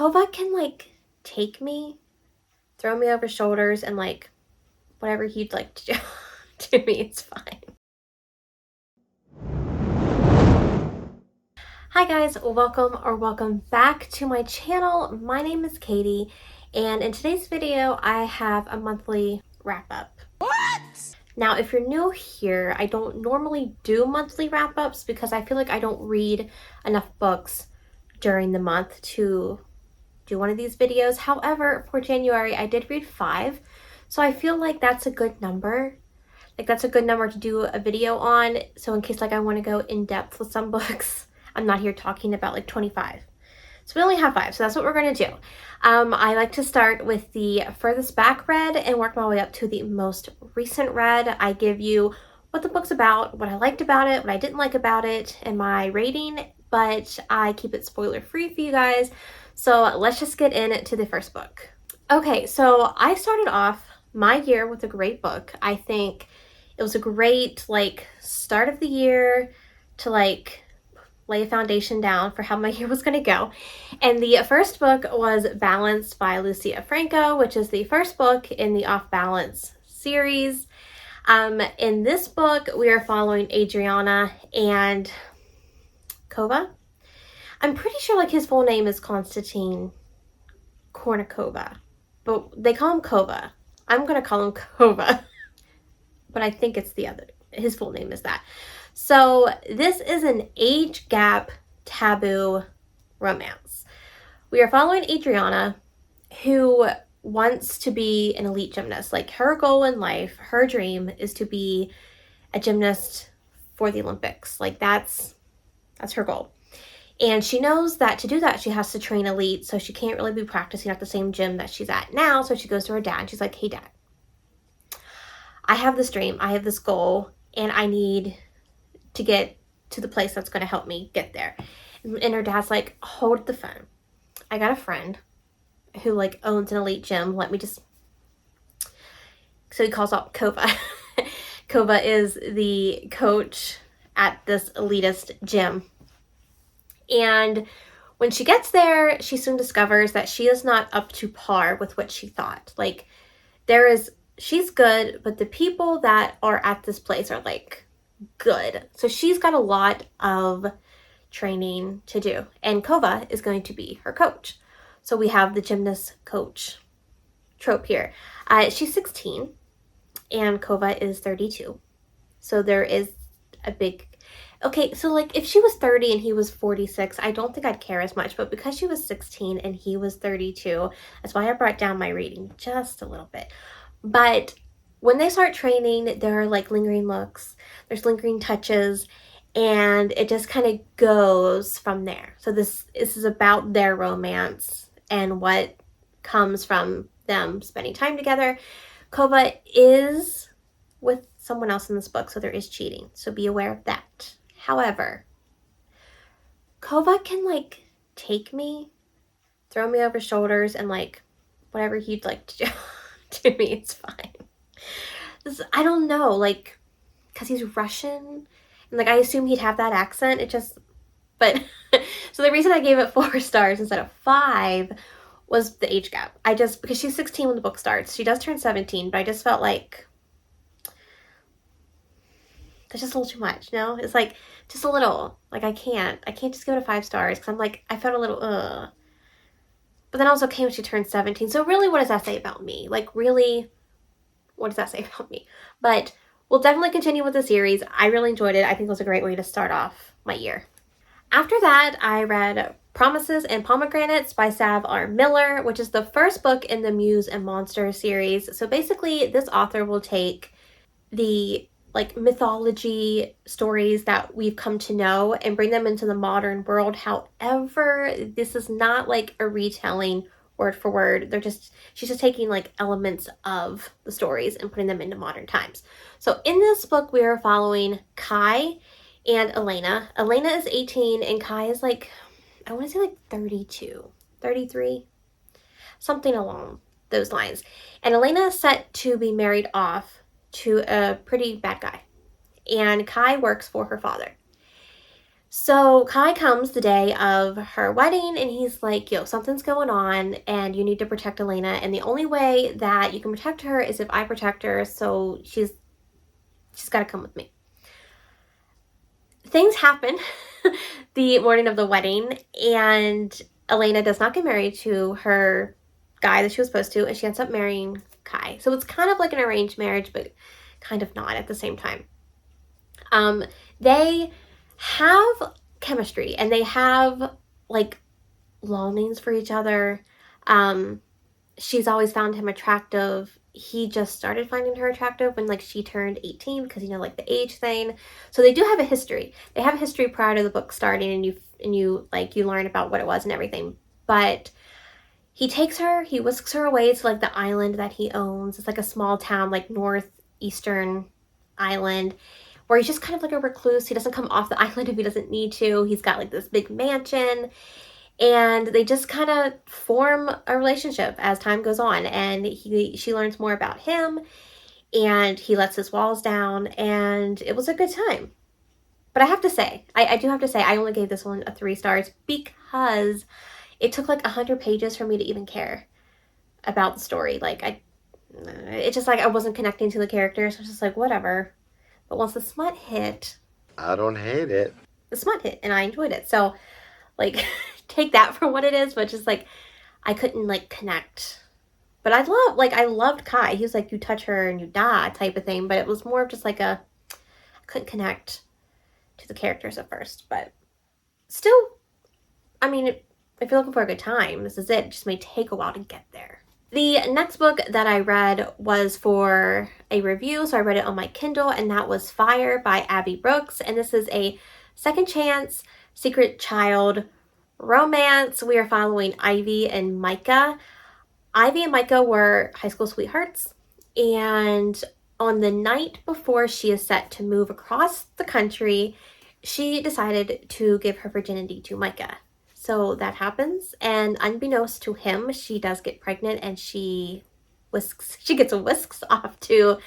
Kova can take me, throw me over shoulders, and whatever he'd like to do to me, it's fine. Hi guys, welcome back to my channel. My name is Katie, and in today's video I have a monthly wrap-up. What? Now, if you're new here, I don't normally do monthly wrap-ups because I feel like I don't read enough books during the month to do one of these videos. However, for January I did read 5, so I feel like that's a good number. That's a good number to do a video on, so in case I want to go in depth with some books, I'm not here talking about 25. So we only have 5, so that's what we're going to do. I like to start with the furthest back read and work my way up to the most recent read. I give you what the book's about, what I liked about it, what I didn't like about it, and my rating, but I keep it spoiler free for you guys. So let's just get into the first book. Okay, so I started off my year with a great book. I think it was a great start of the year to lay a foundation down for how my year was going to go. And the first book was Balanced by Lucia Franco, which is the first book in the Off Balance series. In this book, we are following Adriana and Kova. I'm pretty sure his full name is Konstantin Kournikova, but they call him Kova. I'm going to call him Kova, but I think it's his full name is that. So this is an age gap taboo romance. We are following Adriana, who wants to be an elite gymnast. Her goal in life, her dream is to be a gymnast for the Olympics. That's her goal. And she knows that to do that, she has to train elite, so she can't really be practicing at the same gym that she's at now. So she goes to her dad and she's like, hey dad, I have this dream, I have this goal, and I need to get to the place that's going to help me get there. And her dad's like, hold the phone. I got a friend who owns an elite gym. So he calls up Kova. Kova is the coach at this elitist gym. And when she gets there, she soon discovers that she is not up to par with what she thought. She's good, but the people that are at this place are good. So she's got a lot of training to do. And Kova is going to be her coach. So we have the gymnast coach trope here. She's 16 and Kova is 32. So there is a big... Okay, so if she was 30 and he was 46, I don't think I'd care as much. But because she was 16 and he was 32, that's why I brought down my rating just a little bit. But when they start training, there are lingering looks, there's lingering touches, and it just kind of goes from there. So this is about their romance and what comes from them spending time together. Kova is with someone else in this book, so there is cheating. So be aware of that. However, Kova can take me, throw me over shoulders, and whatever he'd like to do to me, it's fine. I don't know, because he's Russian, and I assume he'd have that accent. But so the reason I gave it 4 stars instead of 5 was the age gap. Because she's 16 when the book starts. She does turn 17, but I just felt there's just a little too much, no? It's just a little, I can't just give it a 5 stars, because I felt a little, But then I was okay when she turned 17. So really, what does that say about me? Really, what does that say about me? But we'll definitely continue with the series. I really enjoyed it. I think it was a great way to start off my year. After that, I read Promises and Pomegranates by Sav R. Miller, which is the first book in the Muse and Monsters series. So basically, this author will take the mythology stories that we've come to know and bring them into the modern world. However, this is not a retelling word for word. She's just taking elements of the stories and putting them into modern times. So in this book, we are following Kai and Elena. Elena is 18 and Kai is I want to say 32, 33, something along those lines. And Elena is set to be married off to a pretty bad guy. And Kai works for her father. So Kai comes the day of her wedding and he's like, yo, something's going on and you need to protect Elena. And the only way that you can protect her is if I protect her. So she's got to come with me. Things happen the morning of the wedding, and Elena does not get married to her guy that she was supposed to, and she ends up marrying Kai. So it's kind of like an arranged marriage, but kind of not at the same time. They have chemistry and they have like longings for each other. She's always found him attractive. He just started finding her attractive when like she turned 18 because, you know, like the age thing. So they do have a history. They have a history prior to the book starting, and you learn about what it was and everything. But he takes her, he whisks her away to like the island that he owns. It's like a small town, like northeastern island, where he's just kind of like a recluse. He doesn't come off the island if he doesn't need to. He's got like this big mansion. And they just kind of form a relationship as time goes on, and she learns more about him, and he lets his walls down, and it was a good time. But I have to say, I do have to say, I only gave this one a 3 stars because it took like 100 pages for me to even care about the story. It's just like I wasn't connecting to the characters. I was just like, whatever. But once the smut hit, I don't hate it. The smut hit, and I enjoyed it. So, like, take that for what it is, but just like I couldn't like connect. But I loved Kai. He was like, you touch her and you die type of thing, but it was more of just like I couldn't connect to the characters at first. But still, I mean, if you're looking for a good time, this is it. It just may take a while to get there. The next book that I read was for a review, so I read it on my Kindle, and that was Fire by Abby Brooks. And this is a second chance secret child romance. We are following Ivy and Micah. Ivy and Micah were high school sweethearts, and on the night before she is set to move across the country, she decided to give her virginity to Micah. So that happens, and unbeknownst to him, she does get pregnant, and she gets whisked off to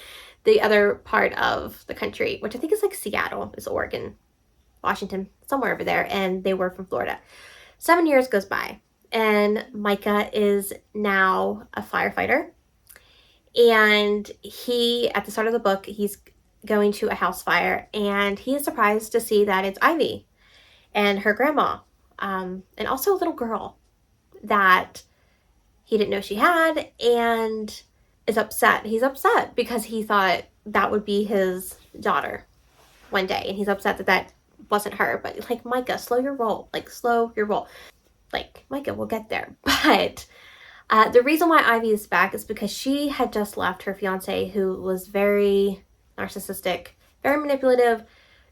the other part of the country, which I think is like Seattle, is Oregon, Washington, somewhere over there, and they were from Florida. 7 years goes by, and Micah is now a firefighter, and at the start of the book, he's going to a house fire, and he is surprised to see that it's Ivy and her grandma, and also a little girl that he didn't know she had, and is upset. He's upset because he thought that would be his daughter one day, and he's upset that wasn't her. But like, Micah, slow your roll. Like, Micah, we'll get there. But the reason why Ivy is back is because she had just left her fiance, who was very narcissistic, very manipulative,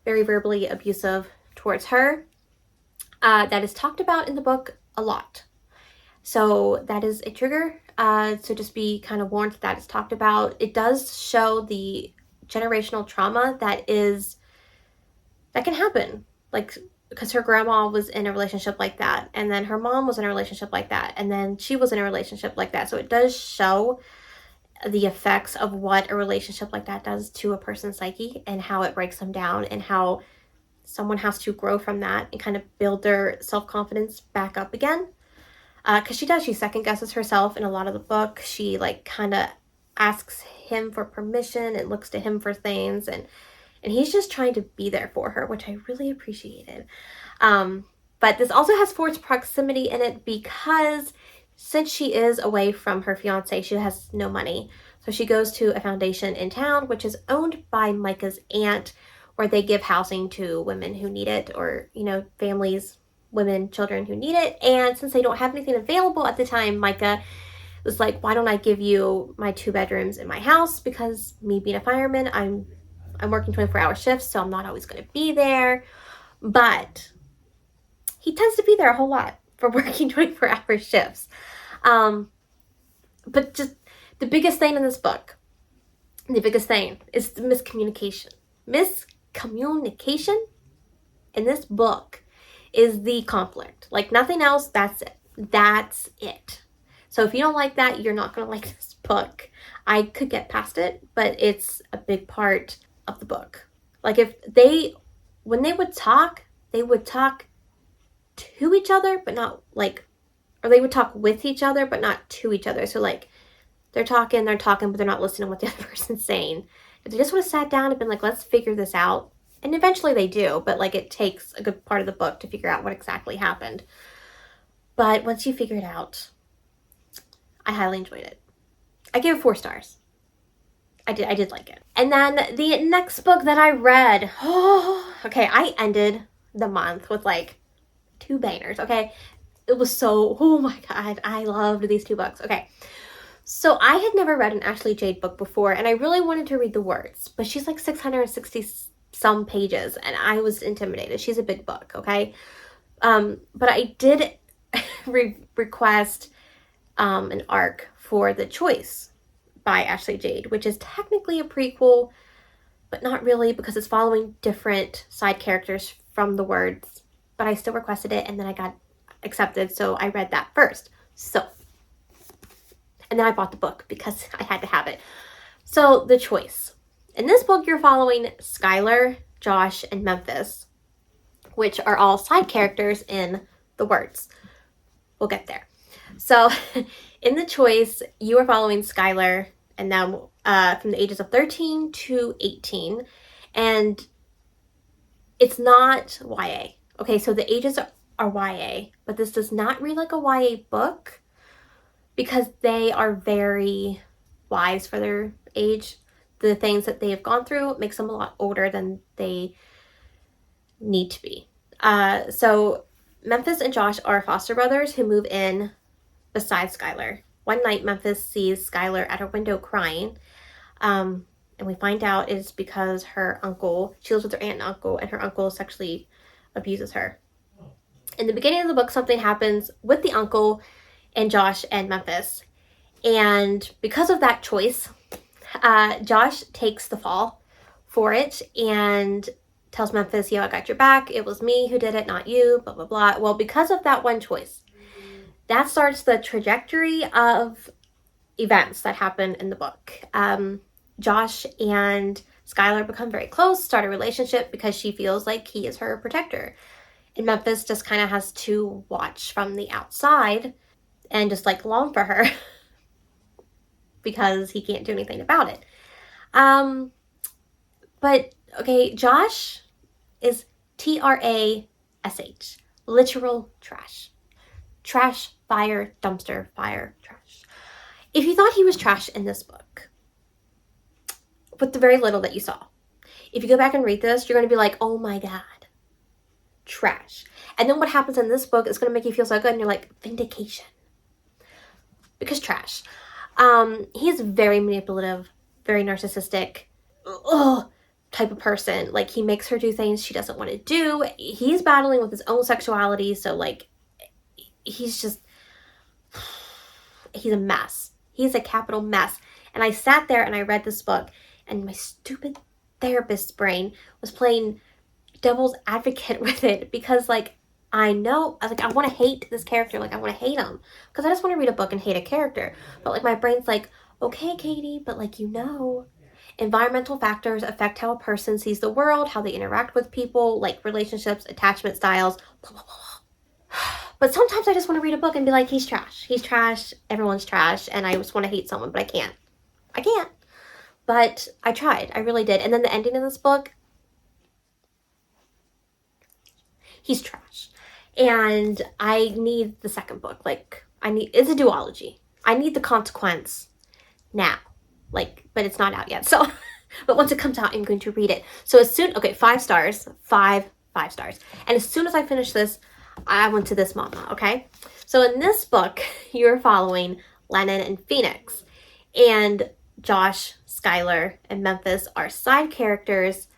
very verbally abusive towards her. That is talked about in the book a lot. So that is a trigger. So just be kind of warned that it's talked about. It does show the generational trauma that can happen. Like, because her grandma was in a relationship like that, and then her mom was in a relationship like that, and then she was in a relationship like that. So it does show the effects of what a relationship like that does to a person's psyche, and how it breaks them down, and how someone has to grow from that and kind of build their self-confidence back up again. Because she second guesses herself in a lot of the book. She like kind of asks him for permission and looks to him for things, and he's just trying to be there for her, which I really appreciated. But this also has forced proximity in it because since she is away from her fiance, she has no money. So she goes to a foundation in town, which is owned by Micah's aunt, where they give housing to women who need it, or, you know, families, women, children who need it. And since they don't have anything available at the time, Micah was like, why don't I give you my 2 bedrooms in my house? Because me being a fireman, I'm working 24-hour shifts, so I'm not always going to be there. But he tends to be there a whole lot for working 24-hour shifts. But just the biggest thing in this book, the biggest thing is the miscommunication. Miscommunication in this book is the conflict. Like nothing else, that's it. That's it. So if you don't like that, you're not going to like this book. I could get past it, but it's a big part of the book. Like when they would talk, they would talk to each other, but not like, or they would talk with each other, but not to each other. So like, they're talking, but they're not listening to what the other person's saying. If they just would have sat down and been like, let's figure this out. And eventually they do, but like it takes a good part of the book to figure out what exactly happened. But once you figure it out, I highly enjoyed it. I gave it 4 stars. I did like it. And then the next book that I read, okay, I ended the month with like 2 bangers, okay? It was so, oh my God, I loved these 2 books. Okay, so I had never read an Ashley Jade book before, and I really wanted to read The Words, but she's like 660 some pages, and I was intimidated. She's a big book, okay? But I did request an arc for The Choice by Ashley Jade, which is technically a prequel, but not really because it's following different side characters from The Words. But I still requested it, and then I got accepted, so I read that first. And then I bought the book because I had to have it. So, The Choice. In this book, you're following Skylar, Josh, and Memphis, which are all side characters in The Words. We'll get there. So, in The Choice, you are following Skylar and them from the ages of 13 to 18. And it's not YA. Okay, so the ages are YA, but this does not read like a YA book because they are very wise for their age. The things that they have gone through makes them a lot older than they need to be. So Memphis and Josh are foster brothers who move in beside Skylar. One night, Memphis sees Skylar at her window crying, and we find out it's because her uncle, she lives with her aunt and uncle, and her uncle sexually abuses her. In the beginning of the book, something happens with the uncle and Josh and Memphis, and because of that choice, Josh takes the fall for it and tells Memphis, I got your back. It was me who did it, not you, blah, blah, blah. Well, because of that one choice, that starts the trajectory of events that happen in the book. Josh and Skylar become very close, start a relationship because she feels like he is her protector. And Memphis just kind of has to watch from the outside and just like long for her because he can't do anything about it. But okay, Josh is TRASH, literal trash. Trash, fire, dumpster, fire, trash. If you thought he was trash in this book, with the very little that you saw, if you go back and read this, you're going to be like, oh my God, trash. And then what happens in this book is going to make you feel so good, and you're like, vindication. Because trash. He's very manipulative, very narcissistic, type of person. Like, he makes her do things she doesn't want to do. He's battling with his own sexuality, so like, he's a mess. He's a capital mess. And I sat there and I read this book, and my stupid therapist's brain was playing devil's advocate with it because, like, I was like, I want to hate this character. Like, I want to hate him because I just want to read a book and hate a character. But like, my brain's like, okay, Katie, but like, environmental factors affect how a person sees the world, how they interact with people, like relationships, attachment styles, blah, blah, blah. But sometimes I just want to read a book and be like, he's trash. He's trash. Everyone's trash. And I just want to hate someone, but I can't. But I tried. I really did. And then the ending of this book, he's trash. And I need the second book. Like, it's a duology. I need the consequence now. Like, but it's not out yet. So, but once it comes out, I'm going to read it. So 5 stars, 5 stars. And as soon as I finish this, I went to this mama, okay? So in this book, you're following Lennon and Phoenix. And Josh, Skylar, and Memphis are side characters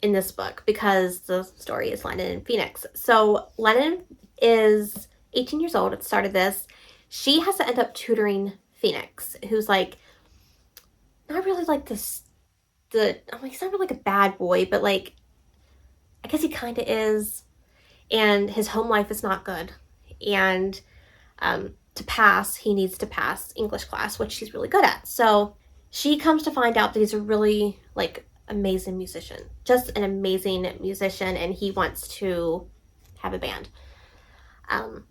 in this book because the story is Lennon and Phoenix. So Lennon is 18 years old at the start of this. She has to end up tutoring Phoenix, who's like, not really like he's not really like a bad boy, but like, I guess he kind of is. And his home life is not good. And to pass, he needs to pass English class, which he's really good at. So she comes to find out that he's a really like amazing musician, just an amazing musician, and he wants to have a band. Him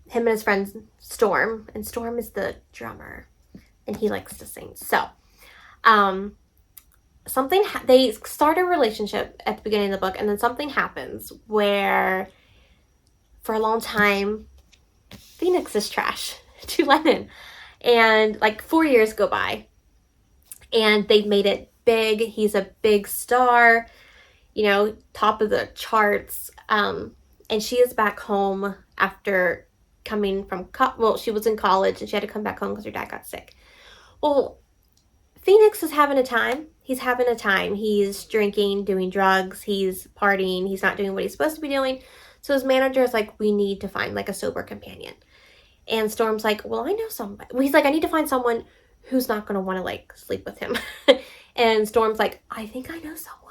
and his friend Storm, and Storm is the drummer, and he likes to sing. So, they start a relationship at the beginning of the book, and then something happens where, for a long time, Phoenix is trash to Lennon, and like 4 years go by, and they've made it big. He's a big star, you know, top of the charts, and she is back home after coming from, she was in college, and she had to come back home because her dad got sick. Well, Phoenix is having a time. He's having a time. He's drinking, doing drugs, he's partying, he's not doing what he's supposed to be doing. So his manager is like, we need to find like a sober companion. And Storm's like, well, I know somebody. He's like, I need to find someone who's not going to want to like sleep with him. And Storm's like, I think I know someone.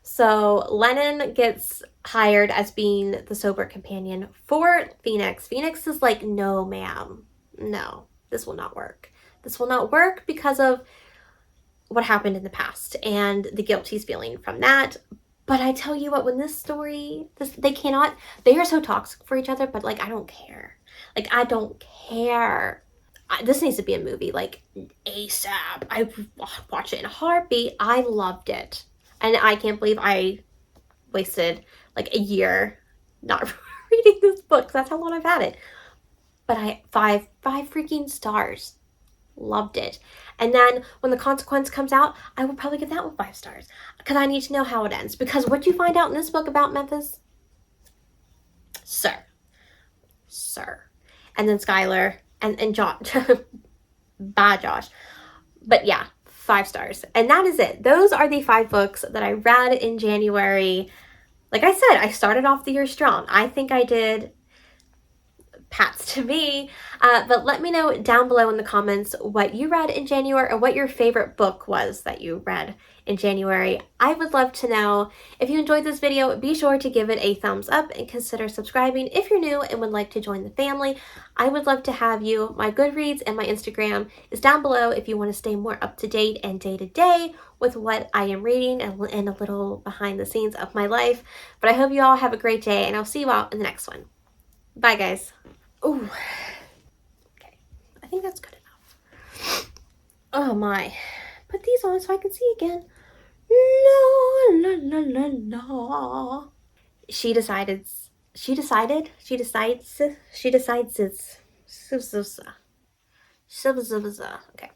So Lennon gets hired as being the sober companion for Phoenix. Phoenix is like, no, ma'am. No, this will not work. This will not work because of what happened in the past and the guilt he's feeling from that. But I tell you what, when this story, they are so toxic for each other, but like, I don't care. Like, I don't care. This needs to be a movie, like ASAP. I watch it in a heartbeat. I loved it. And I can't believe I wasted like a year not reading this book. That's how long I've had it. But five freaking stars. Loved it. And then when The Consequence comes out, I will probably give that one 5 stars. Because I need to know how it ends. Because what you find out in this book about Memphis? Sir. And then Skylar and Josh. Bye, Josh. But yeah, 5 stars. And that is it. Those are the 5 books that I read in January. Like I said, I started off the year strong. I think I did. Pats to me. But let me know down below in the comments what you read in January, or what your favorite book was that you read in January. I would love to know. If you enjoyed this video, be sure to give it a thumbs up and consider subscribing if you're new and would like to join the family. I would love to have you. My Goodreads and my Instagram is down below if you want to stay more up to date and day to day with what I am reading and a little behind the scenes of my life. But I hope you all have a great day, and I'll see you all in the next one. Bye, guys. Ooh. Okay. I think that's good enough. Oh my. Put these on so I can see again. La la la la la. She decides it's okay.